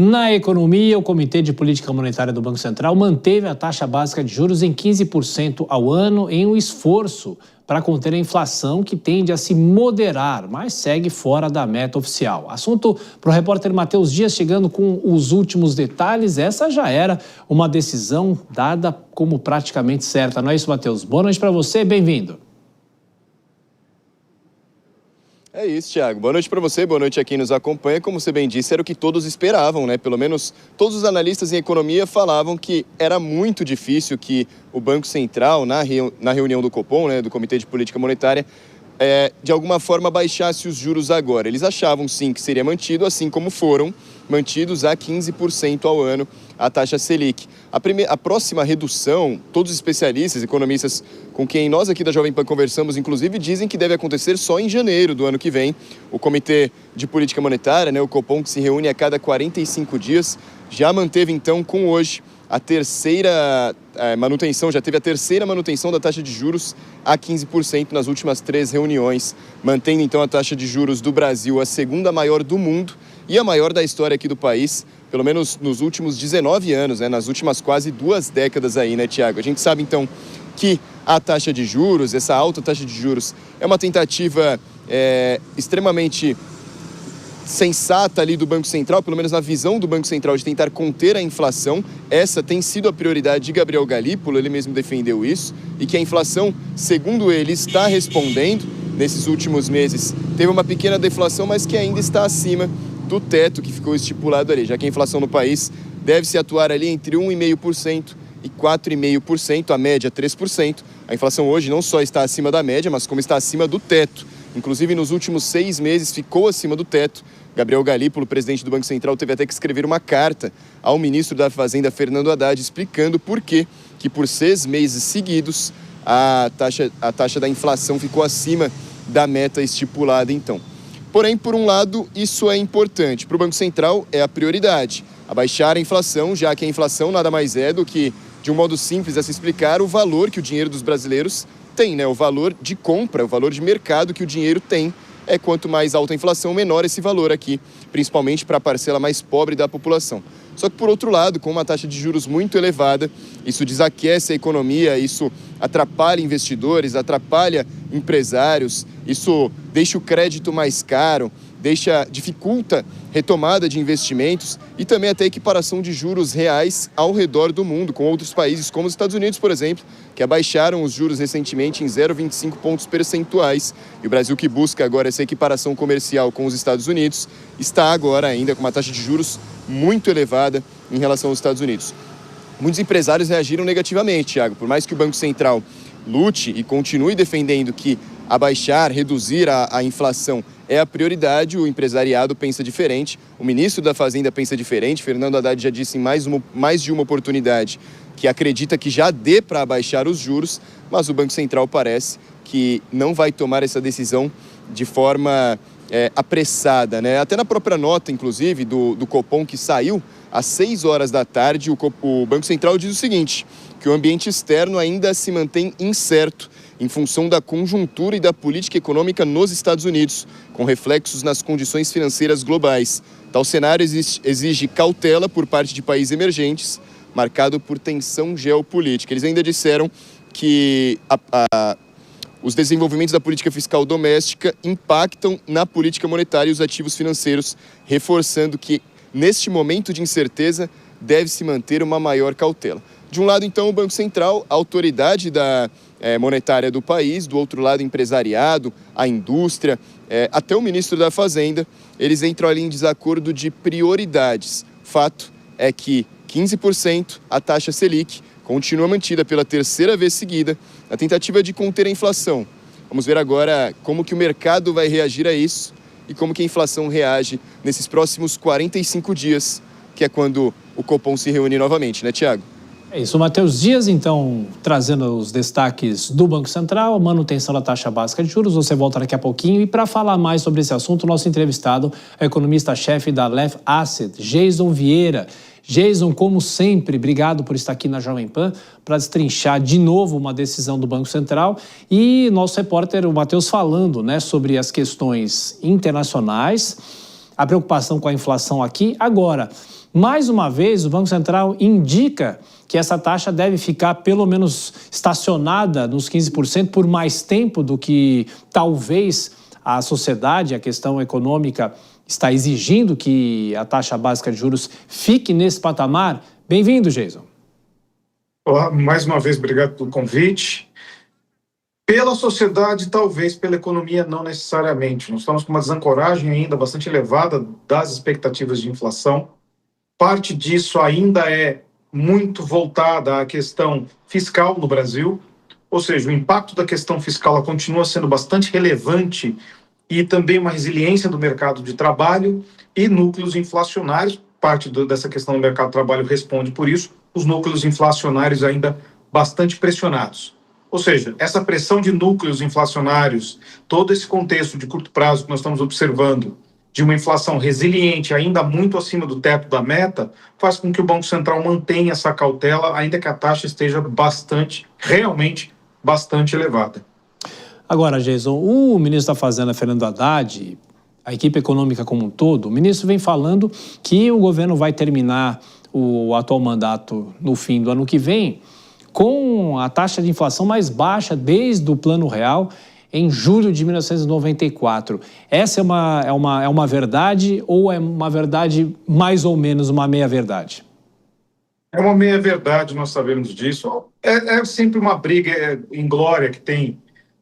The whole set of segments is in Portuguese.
Na economia, o Comitê de Política Monetária do Banco Central manteve a taxa básica de juros em 15% ao ano em um esforço para conter a inflação que tende a se moderar, mas segue fora da meta oficial. Assunto para o repórter Matheus Dias, chegando com os últimos detalhes. Essa já era uma decisão dada como praticamente certa, não é isso, Matheus? Boa noite para você, bem-vindo. É isso, Thiago. Boa noite para você, boa noite a quem nos acompanha. Como você bem disse, era o que todos esperavam, né? Pelo menos todos os analistas em economia falavam que era muito difícil que o Banco Central, na reunião do Copom, né, do Comitê de Política Monetária, de alguma forma baixasse os juros agora. Eles achavam sim que seria mantido, assim como foram mantidos a 15% ao ano a taxa Selic. A próxima redução, todos os especialistas, economistas com quem nós aqui da Jovem Pan conversamos, inclusive, dizem que deve acontecer só em janeiro do ano que vem. O Comitê de Política Monetária, né, o Copom, que se reúne a cada 45 dias, já manteve então com hoje a terceira manutenção, já teve a terceira manutenção da taxa de juros a 15% nas últimas 3 reuniões, mantendo então a taxa de juros do Brasil a segunda maior do mundo e a maior da história aqui do país, pelo menos nos últimos 19 anos, né, nas últimas quase 2 décadas aí, né, Tiago? A gente sabe então que a taxa de juros, essa alta taxa de juros, é uma tentativa extremamente sensata ali do Banco Central, pelo menos na visão do Banco Central, de tentar conter a inflação. Essa tem sido a prioridade de Gabriel Galípolo, ele mesmo defendeu isso, e que a inflação, segundo ele, está respondendo. Nesses últimos meses teve uma pequena deflação, mas que ainda está acima do teto que ficou estipulado ali, já que a inflação no país deve se atuar ali entre 1,5% e 4,5%, a média 3%. A inflação hoje não só está acima da média, mas como está acima do teto. Inclusive, nos últimos 6 meses ficou acima do teto. Gabriel Galípolo, presidente do Banco Central, teve até que escrever uma carta ao ministro da Fazenda, Fernando Haddad, explicando por que por 6 meses seguidos a taxa da inflação ficou acima da meta estipulada então. Porém, por um lado, isso é importante. Para o Banco Central é a prioridade, abaixar a inflação, já que a inflação nada mais é do que, de um modo simples a se explicar, o valor que o dinheiro dos brasileiros tem, né? O valor de compra, o valor de mercado que o dinheiro tem. Quanto mais alta a inflação, menor esse valor aqui, principalmente para a parcela mais pobre da população. Só que, por outro lado, com uma taxa de juros muito elevada, isso desaquece a economia, isso atrapalha investidores, atrapalha empresários, isso deixa o crédito mais caro, dificulta retomada de investimentos e também até equiparação de juros reais ao redor do mundo, com outros países, como os Estados Unidos, por exemplo, que abaixaram os juros recentemente em 0,25 pontos percentuais. E o Brasil, que busca agora essa equiparação comercial com os Estados Unidos, está agora ainda com uma taxa de juros muito elevada em relação aos Estados Unidos. Muitos empresários reagiram negativamente, Thiago, por mais que o Banco Central lute e continue defendendo que abaixar, reduzir a inflação é a prioridade, o empresariado pensa diferente, o ministro da Fazenda pensa diferente. Fernando Haddad já disse em mais de uma oportunidade que acredita que já dê para abaixar os juros, mas o Banco Central parece que não vai tomar essa decisão de forma apressada, né? Até na própria nota, inclusive, do Copom, que saiu às 6 horas da tarde, o Banco Central diz o seguinte, que o ambiente externo ainda se mantém incerto em função da conjuntura e da política econômica nos Estados Unidos, com reflexos nas condições financeiras globais. Tal cenário exige cautela por parte de países emergentes, marcado por tensão geopolítica. Eles ainda disseram que os desenvolvimentos da política fiscal doméstica impactam na política monetária e os ativos financeiros, reforçando que, neste momento de incerteza, deve-se manter uma maior cautela. De um lado, então, o Banco Central, a autoridade monetária do país, do outro lado, empresariado, a indústria, até o ministro da Fazenda, eles entram ali em desacordo de prioridades. Fato é que 15% a taxa Selic continua mantida pela terceira vez seguida, na tentativa de conter a inflação. Vamos ver agora como que o mercado vai reagir a isso e como que a inflação reage nesses próximos 45 dias, que é quando o Copom se reúne novamente, né, Thiago? É isso, Matheus Dias, então, trazendo os destaques do Banco Central, manutenção da taxa básica de juros. Você volta daqui a pouquinho. E para falar mais sobre esse assunto, nosso entrevistado é o economista-chefe da Lef Asset, Jason Vieira. Jason, como sempre, obrigado por estar aqui na Jovem Pan para destrinchar de novo uma decisão do Banco Central. E nosso repórter, o Matheus, falando, né, sobre as questões internacionais, a preocupação com a inflação aqui. Agora, Mais uma vez, o Banco Central indica que essa taxa deve ficar pelo menos estacionada nos 15% por mais tempo do que talvez a sociedade, a questão econômica, está exigindo que a taxa básica de juros fique nesse patamar. Bem-vindo, Jason. Olá, mais uma vez, obrigado pelo convite. Pela sociedade, talvez, pela economia, não necessariamente. Nós estamos com uma desancoragem ainda bastante elevada das expectativas de inflação. Parte disso ainda é muito voltada à questão fiscal no Brasil, ou seja, o impacto da questão fiscal continua sendo bastante relevante e também uma resiliência do mercado de trabalho e núcleos inflacionários. Parte dessa questão do mercado de trabalho responde por isso, os núcleos inflacionários ainda bastante pressionados. Ou seja, essa pressão de núcleos inflacionários, todo esse contexto de curto prazo que nós estamos observando, de uma inflação resiliente, ainda muito acima do teto da meta, faz com que o Banco Central mantenha essa cautela, ainda que a taxa esteja realmente bastante elevada. Agora, Jason, o ministro da Fazenda, Fernando Haddad, a equipe econômica como um todo, o ministro vem falando que o governo vai terminar o atual mandato no fim do ano que vem com a taxa de inflação mais baixa desde o Plano Real em julho de 1994. Essa é uma verdade ou é uma verdade mais ou menos uma meia-verdade? É uma meia-verdade, nós sabemos disso. É sempre uma briga inglória que tem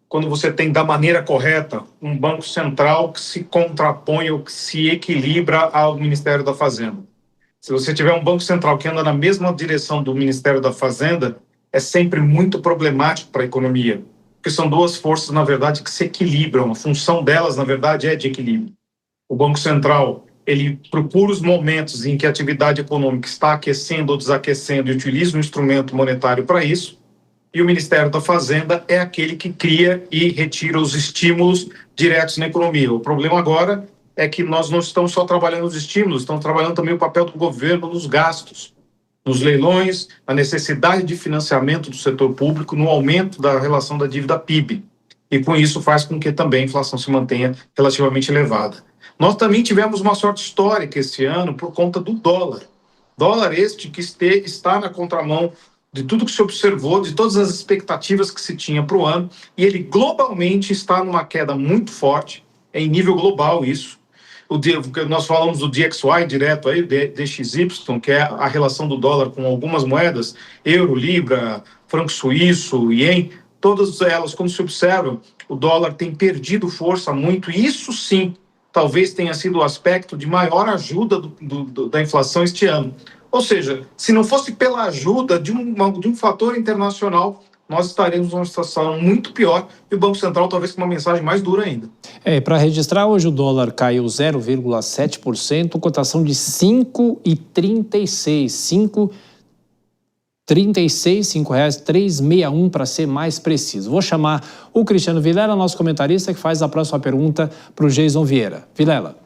quando você tem da maneira correta um Banco Central que se contrapõe ou que se equilibra ao Ministério da Fazenda. Se você tiver um Banco Central que anda na mesma direção do Ministério da Fazenda, é sempre muito problemático para a economia, porque são duas forças, na verdade, que se equilibram. A função delas, na verdade, é de equilíbrio. O Banco Central, ele procura os momentos em que a atividade econômica está aquecendo ou desaquecendo e utiliza um instrumento monetário para isso, e o Ministério da Fazenda é aquele que cria e retira os estímulos diretos na economia. O problema agora é que nós não estamos só trabalhando os estímulos, estamos trabalhando também o papel do governo nos gastos, nos leilões, na necessidade de financiamento do setor público, no aumento da relação da dívida PIB. E com isso faz com que também a inflação se mantenha relativamente elevada. Nós também tivemos uma sorte histórica esse ano por conta do dólar. Dólar este que está na contramão de tudo que se observou, de todas as expectativas que se tinha para o ano, e ele globalmente está numa queda muito forte, é em nível global isso. Nós falamos do DXY direto aí, DXY, que é a relação do dólar com algumas moedas, euro, libra, franco suíço, ien, todas elas, quando se observa, o dólar tem perdido força muito, e isso sim, talvez tenha sido o aspecto de maior ajuda da inflação este ano. Ou seja, se não fosse pela ajuda de um fator internacional, nós estaremos numa situação muito pior e o Banco Central talvez com uma mensagem mais dura ainda. Para registrar, hoje o dólar caiu 0,7%, cotação de 5,36. R$5,361 para ser mais preciso. Vou chamar o Cristiano Vilela, nosso comentarista, que faz a próxima pergunta para o Jason Vieira. Vilela.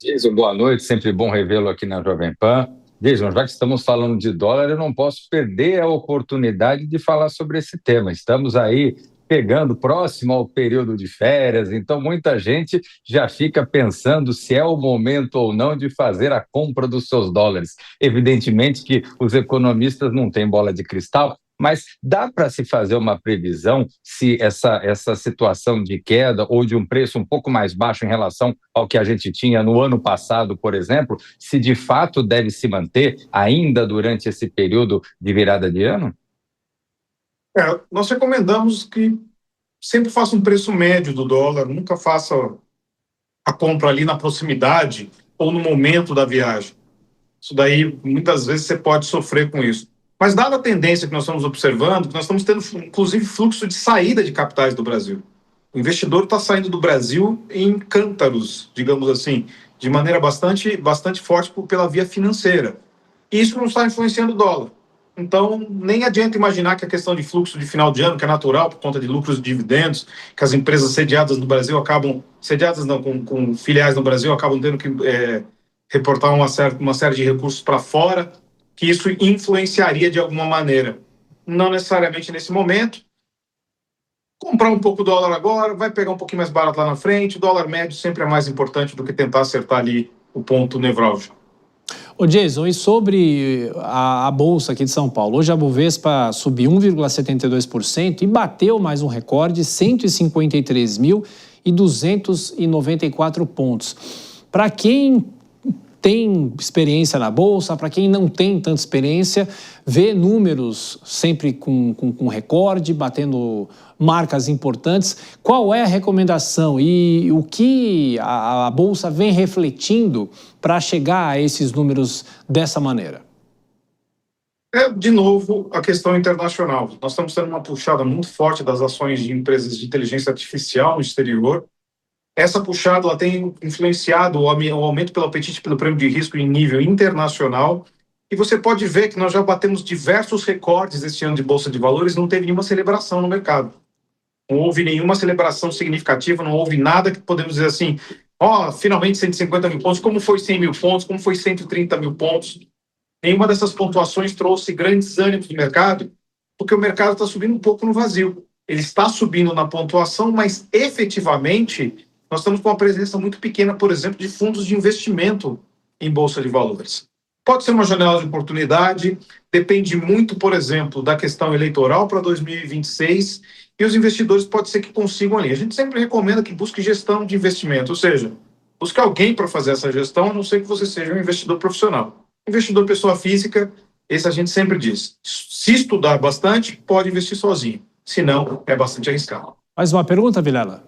Jason, boa noite, sempre bom revê-lo aqui na Jovem Pan. Jason, já que estamos falando de dólar, eu não posso perder a oportunidade de falar sobre esse tema. Estamos aí pegando próximo ao período de férias, então muita gente já fica pensando se é o momento ou não de fazer a compra dos seus dólares. Evidentemente que os economistas não têm bola de cristal, mas dá para se fazer uma previsão se essa situação de queda ou de um preço um pouco mais baixo em relação ao que a gente tinha no ano passado, por exemplo, se de fato deve se manter ainda durante esse período de virada de ano? Nós recomendamos que sempre faça um preço médio do dólar, nunca faça a compra ali na proximidade ou no momento da viagem. Isso daí, muitas vezes, você pode sofrer com isso. Mas dada a tendência que nós estamos observando, nós estamos tendo, inclusive, fluxo de saída de capitais do Brasil. O investidor está saindo do Brasil em cântaros, digamos assim, de maneira bastante forte pela via financeira. E isso não está influenciando o dólar. Então, nem adianta imaginar que a questão de fluxo de final de ano, que é natural por conta de lucros e dividendos, que as empresas sediadas no Brasil acabam, sediadas não, com filiais no Brasil, acabam tendo que reportar uma série de recursos para fora, que isso influenciaria de alguma maneira. Não necessariamente nesse momento. Comprar um pouco dólar agora, vai pegar um pouquinho mais barato lá na frente. O dólar médio sempre é mais importante do que tentar acertar ali o ponto nevrálgico. Ô Jason, e sobre a Bolsa aqui de São Paulo? Hoje a Bovespa subiu 1,72% e bateu mais um recorde, 153.294 pontos. Para quem tem experiência na Bolsa, para quem não tem tanta experiência, vê números sempre com recorde, batendo marcas importantes. Qual é a recomendação e o que a Bolsa vem refletindo para chegar a esses números dessa maneira? De novo, a questão internacional. Nós estamos tendo uma puxada muito forte das ações de empresas de inteligência artificial no exterior. Essa puxada ela tem influenciado o aumento pelo apetite pelo prêmio de risco em nível internacional. E você pode ver que nós já batemos diversos recordes este ano de Bolsa de Valores, não teve nenhuma celebração no mercado. Não houve nenhuma celebração significativa, não houve nada que podemos dizer assim, finalmente 150 mil pontos, como foi 100 mil pontos, como foi 130 mil pontos. Nenhuma dessas pontuações trouxe grandes ânimos do mercado, porque o mercado está subindo um pouco no vazio. Ele está subindo na pontuação, mas efetivamente nós estamos com uma presença muito pequena, por exemplo, de fundos de investimento em Bolsa de Valores. Pode ser uma janela de oportunidade, depende muito, por exemplo, da questão eleitoral para 2026, e os investidores pode ser que consigam ali. A gente sempre recomenda que busque gestão de investimento, ou seja, busque alguém para fazer essa gestão, a não ser que você seja um investidor profissional. Investidor pessoa física, esse a gente sempre diz, se estudar bastante, pode investir sozinho, se não, é bastante arriscado. Mais uma pergunta, Vilela?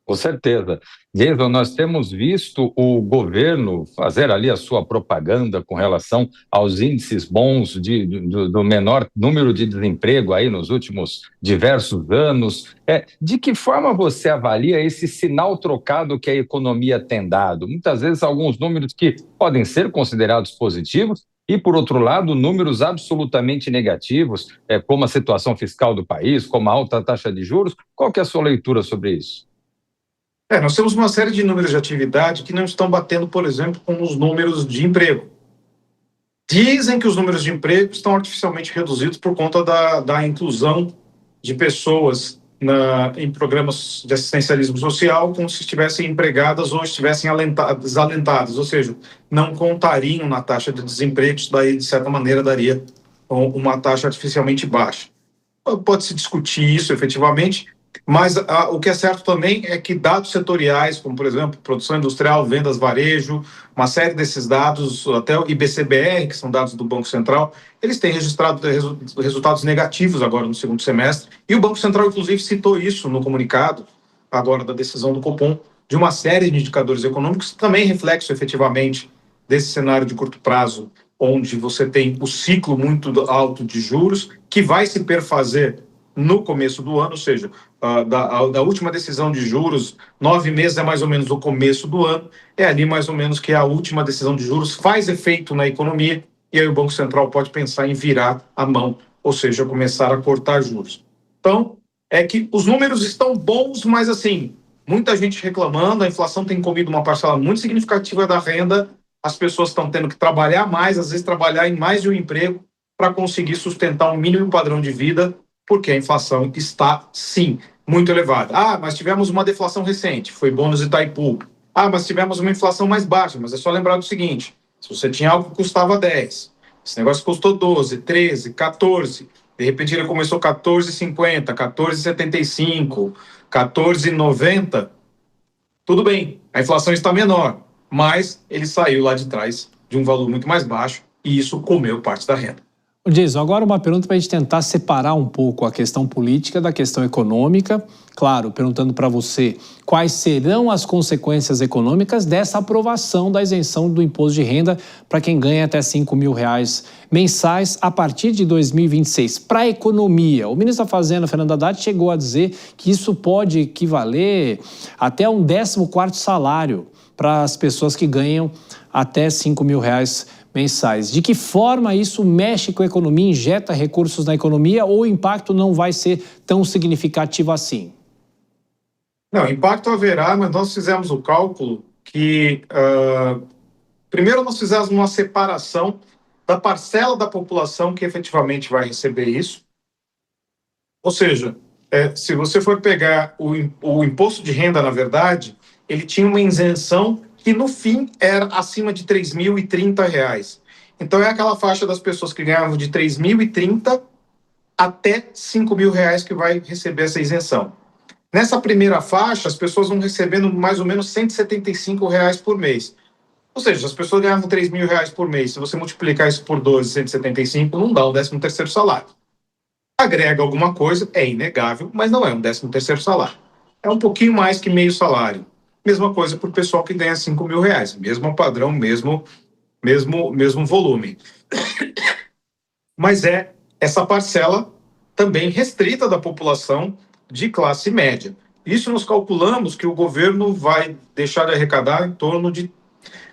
Com certeza. Jason, nós temos visto o governo fazer ali a sua propaganda com relação aos índices bons do menor número de desemprego aí nos últimos diversos anos. De que forma você avalia esse sinal trocado que a economia tem dado? Muitas vezes alguns números que podem ser considerados positivos e, por outro lado, números absolutamente negativos, como a situação fiscal do país, como a alta taxa de juros. Qual que é a sua leitura sobre isso? Nós temos uma série de números de atividade que não estão batendo, por exemplo, com os números de emprego. Dizem que os números de emprego estão artificialmente reduzidos por conta da inclusão de pessoas em programas de assistencialismo social como se estivessem empregadas ou estivessem desalentadas, ou seja, não contariam na taxa de desemprego, isso daí, de certa maneira, daria uma taxa artificialmente baixa. Pode-se discutir isso, efetivamente, mas o que é certo também é que dados setoriais, como, por exemplo, produção industrial, vendas, varejo, uma série desses dados, até o IBCBR, que são dados do Banco Central, eles têm registrado resultados negativos agora no segundo semestre, e o Banco Central, inclusive, citou isso no comunicado, agora da decisão do Copom, de uma série de indicadores econômicos, também reflexo, efetivamente, desse cenário de curto prazo, onde você tem o ciclo muito alto de juros, que vai se perfazer no começo do ano, ou seja, da última decisão de juros, 9 meses é mais ou menos o começo do ano, é ali mais ou menos que a última decisão de juros faz efeito na economia, e aí o Banco Central pode pensar em virar a mão, ou seja, começar a cortar juros. Então, é que os números estão bons, mas assim, muita gente reclamando, a inflação tem comido uma parcela muito significativa da renda, as pessoas estão tendo que trabalhar mais, às vezes trabalhar em mais de um emprego, para conseguir sustentar um mínimo padrão de vida, porque a inflação está, sim, muito elevada. Mas tivemos uma deflação recente, foi bônus Itaipu. Mas tivemos uma inflação mais baixa, mas é só lembrar do seguinte, se você tinha algo que custava 10, esse negócio custou 12, 13, 14, de repente ele começou 14,50, 14,75, 14,90, tudo bem, a inflação está menor, mas ele saiu lá de trás de um valor muito mais baixo e isso comeu parte da renda. Jason, agora uma pergunta para a gente tentar separar um pouco a questão política da questão econômica. Claro, perguntando para você quais serão as consequências econômicas dessa aprovação da isenção do imposto de renda para quem ganha até R$5 mil mensais a partir de 2026. Para a economia, o ministro da Fazenda, Fernando Haddad, chegou a dizer que isso pode equivaler até um 14º salário para as pessoas que ganham até R$5 mil mensais. De que forma isso mexe com a economia, injeta recursos na economia ou o impacto não vai ser tão significativo assim? Não, impacto haverá, mas nós fizemos o cálculo que, primeiro nós fizemos uma separação da parcela da população que efetivamente vai receber isso. Ou seja, se você for pegar o imposto de renda, na verdade, ele tinha uma isenção e no fim era acima de R$ 3.030. Então é aquela faixa das pessoas que ganhavam de R$ 3.030 até R$ 5.000 que vai receber essa isenção. Nessa primeira faixa, as pessoas vão recebendo mais ou menos R$ 175 por mês. Ou seja, as pessoas ganhavam R$ 3.000 por mês. Se você multiplicar isso por 12, 175, não dá o 13º salário. Agrega alguma coisa, é inegável, mas não é um 13º salário. É um pouquinho mais que meio salário. Mesma coisa para o pessoal que ganha R$ 5.000. Mesmo padrão, mesmo volume. Mas é essa parcela também restrita da população de classe média. Isso nós calculamos que o governo vai deixar de arrecadar em torno de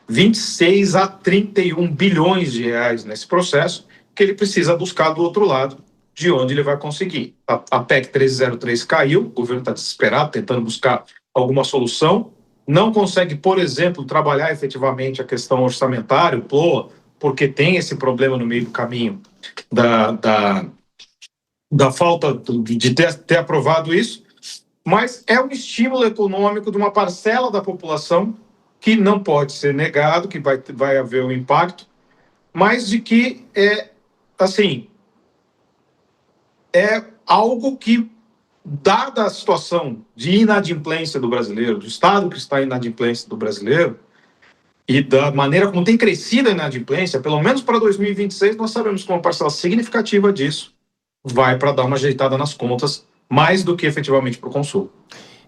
26 a 31 bilhões de reais nesse processo, que ele precisa buscar do outro lado, de onde ele vai conseguir. A PEC 1303 caiu, o governo está desesperado, tentando buscar alguma solução, não consegue, por exemplo, trabalhar efetivamente a questão orçamentária, o PLOA, porque tem esse problema no meio do caminho da falta de ter aprovado isso, mas é um estímulo econômico de uma parcela da população que não pode ser negado, que vai haver um impacto, mas de que é algo que, dada a situação de inadimplência do brasileiro, do estado que está em inadimplência do brasileiro, e da maneira como tem crescido a inadimplência, pelo menos para 2026, nós sabemos que uma parcela significativa disso vai para dar uma ajeitada nas contas, mais do que efetivamente para o consumo.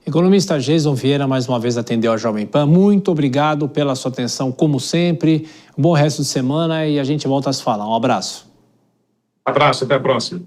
Economista Jason Vieira, mais uma vez atendeu a Jovem Pan. Muito obrigado pela sua atenção, como sempre. Um bom resto de semana e a gente volta a se falar. Um abraço. Abraço, até a próxima.